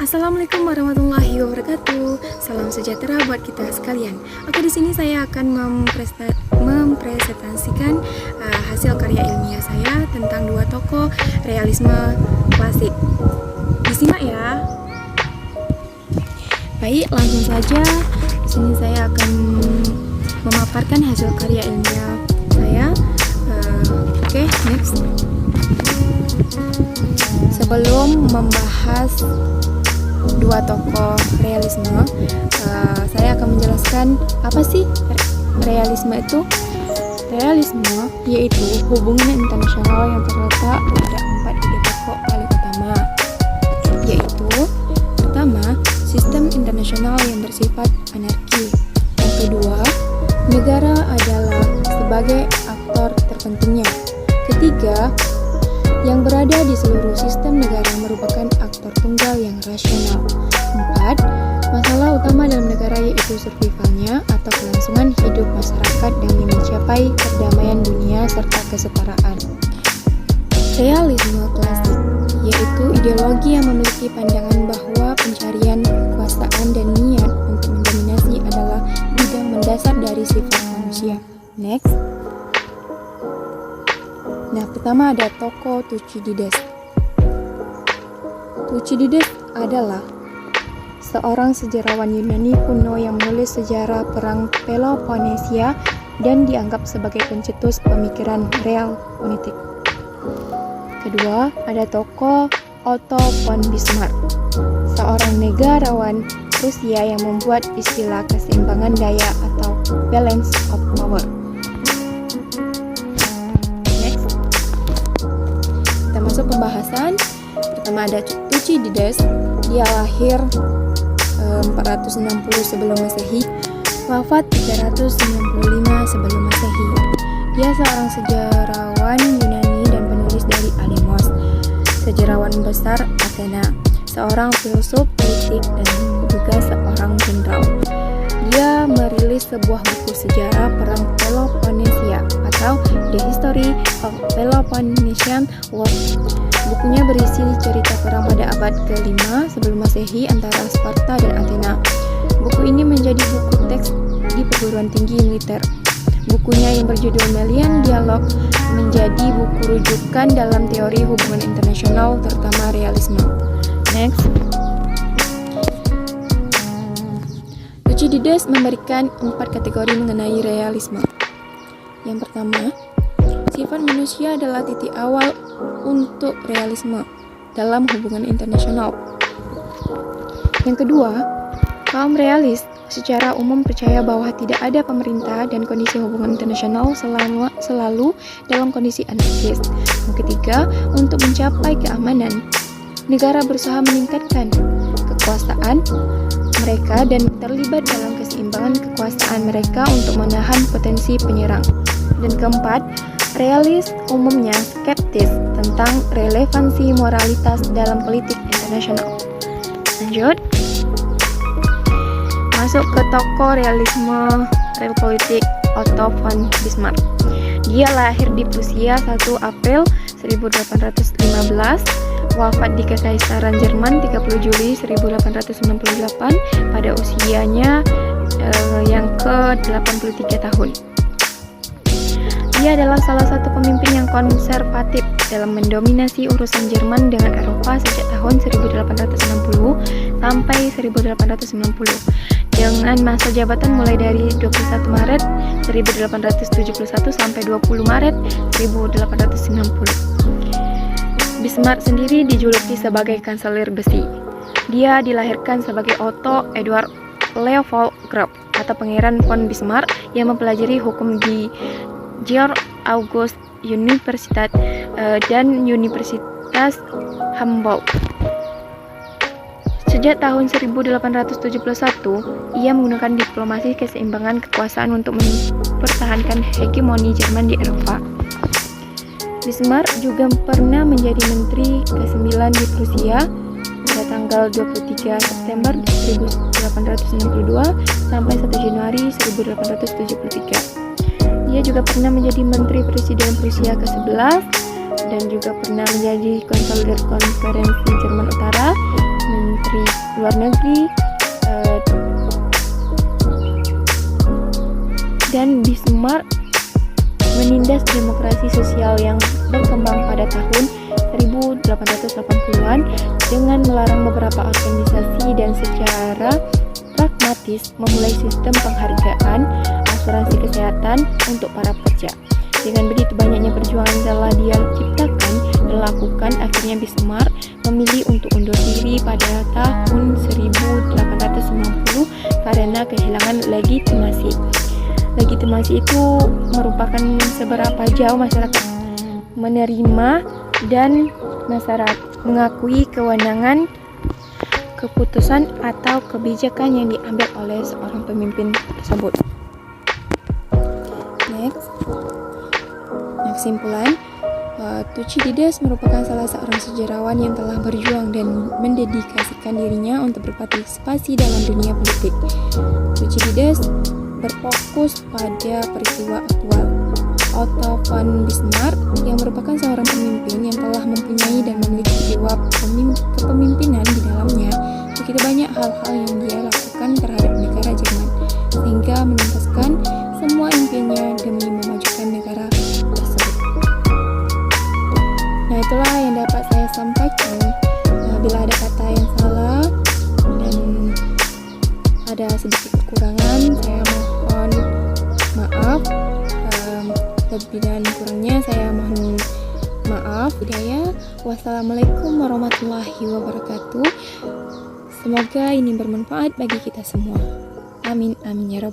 Assalamualaikum warahmatullahi wabarakatuh. Salam sejahtera buat kita sekalian. Oke, di sini saya akan mempresentasikan hasil karya ilmiah saya tentang dua tokoh realisme klasik. Disimak ya. Baik, langsung saja. Di sini saya akan memaparkan hasil karya ilmiah saya. Oke, next. Sebelum membahas dua tokoh realisme, saya akan menjelaskan apa sih realisme itu. Realisme yaitu hubungan internasional yang terletak pada 4 ide pokok paling utama, yaitu pertama, sistem internasional yang bersifat anarki. Yang kedua, negara adalah sebagai aktor terpentingnya. Ketiga, yang berada di seluruh sistem negara merupakan aktor tunggal yang rasional. 4. Masalah utama dalam negara yaitu survivalnya atau kelangsungan hidup masyarakat demi mencapai perdamaian dunia serta kesetaraan. Realisme klasik yaitu ideologi yang memiliki pandangan bahwa pencarian kekuasaan dan niat untuk mendominasi adalah bidang mendasar dari sifat manusia. Next. Nah, pertama ada tokoh Thucydides. Thucydides adalah seorang sejarawan Yunani kuno yang menulis sejarah perang Peloponnesia dan dianggap sebagai pencetus pemikiran real politik. Kedua, ada tokoh Otto von Bismarck, seorang negarawan Rusia yang membuat istilah keseimbangan daya atau balance of power. Masuk pembahasan. Pertama ada Thucydides. Dia lahir 460 sebelum Masehi, wafat 395 sebelum Masehi. Dia seorang sejarawan Yunani dan penulis dari Alemos, sejarawan besar Athena, seorang filsuf politik dan juga seorang jenderal. Dia merilis sebuah buku sejarah perang Peloponnesia atau The History of Peloponnesian War. Bukunya berisi cerita perang pada abad ke-5 sebelum Masehi antara Sparta dan Athena. Buku ini menjadi buku teks di perguruan tinggi militer. Bukunya yang berjudul Melian Dialog menjadi buku rujukan dalam teori hubungan internasional terutama realisme. Next. Thucydides memberikan 4 kategori mengenai realisme. Yang pertama, sifat manusia adalah titik awal untuk realisme dalam hubungan internasional. Yang kedua, kaum realis secara umum percaya bahwa tidak ada pemerintah dan kondisi hubungan internasional selalu dalam kondisi anarkis. Yang ketiga, untuk mencapai keamanan, negara berusaha meningkatkan kekuasaan mereka dan terlibat dalam keseimbangan kekuasaan mereka untuk menahan potensi penyerang. Dan keempat, realis umumnya skeptis tentang relevansi moralitas dalam politik internasional. Lanjut. Masuk ke tokoh realisme real politik Otto von Bismarck. Dia lahir di Prusia 1 April 1815, wafat di Kekaisaran Jerman 30 Juli 1898 pada usianya yang ke-83 tahun. Dia adalah salah satu pemimpin yang konservatif dalam mendominasi urusan Jerman dengan Eropa sejak tahun 1860 sampai 1890 dengan masa jabatan mulai dari 21 Maret 1871 sampai 20 Maret 1890. Bismarck sendiri dijuluki sebagai kanselir besi. Dia dilahirkan sebagai Otto Eduard Leopold Graf atau Pangeran von Bismarck yang mempelajari hukum di Georg August Universität dan Universitas Hamburg. Sejak tahun 1871, ia menggunakan diplomasi keseimbangan kekuasaan untuk mempertahankan hegemoni Jerman di Eropa. Bismarck juga pernah menjadi menteri ke-9 di Prusia pada tanggal 23 September 1862 sampai 1 Januari 1873. Dia juga pernah menjadi menteri presiden Prusia ke-11 dan juga pernah menjadi konselor konferensi Jerman Utara Menteri Luar Negeri, dan Bismarck menindas demokrasi sosial yang berkembang pada tahun 1880-an dengan melarang beberapa organisasi dan secara pragmatis memulai sistem penghargaan asuransi kesehatan untuk para pekerja. Dengan begitu banyaknya perjuangan telah dia ciptakan dan lakukan, akhirnya Bismarck memilih untuk undur diri pada tahun 1890 karena kehilangan legitimasi. Legitimasi itu merupakan seberapa jauh masyarakat menerima dan masyarakat mengakui kewenangan, keputusan atau kebijakan yang diambil oleh seorang pemimpin tersebut. Next, kesimpulan, Thucydides merupakan salah seorang sejarawan yang telah berjuang dan mendedikasikan dirinya untuk berpartisipasi dalam dunia politik. Thucydides berfokus pada peristiwa aktual. Otto von Bismarck yang merupakan seorang pemimpin yang telah mempunyai dan memiliki jiwa kepemimpinan di dalamnya, begitu banyak hal-hal yang dia lakukan terhadap negara Jerman sehingga menuntaskan semua impiannya demi memajukan negara tersebut. Nah, itulah yang dapat saya sampaikan. Bila ada kata yang salah dan ada sedikit kekurangan, saya mohon maaf. Lebih dan kurangnya saya mohon maaf. Wassalamualaikum warahmatullahi wabarakatuh. Semoga ini bermanfaat bagi kita semua. Amin amin ya rabbal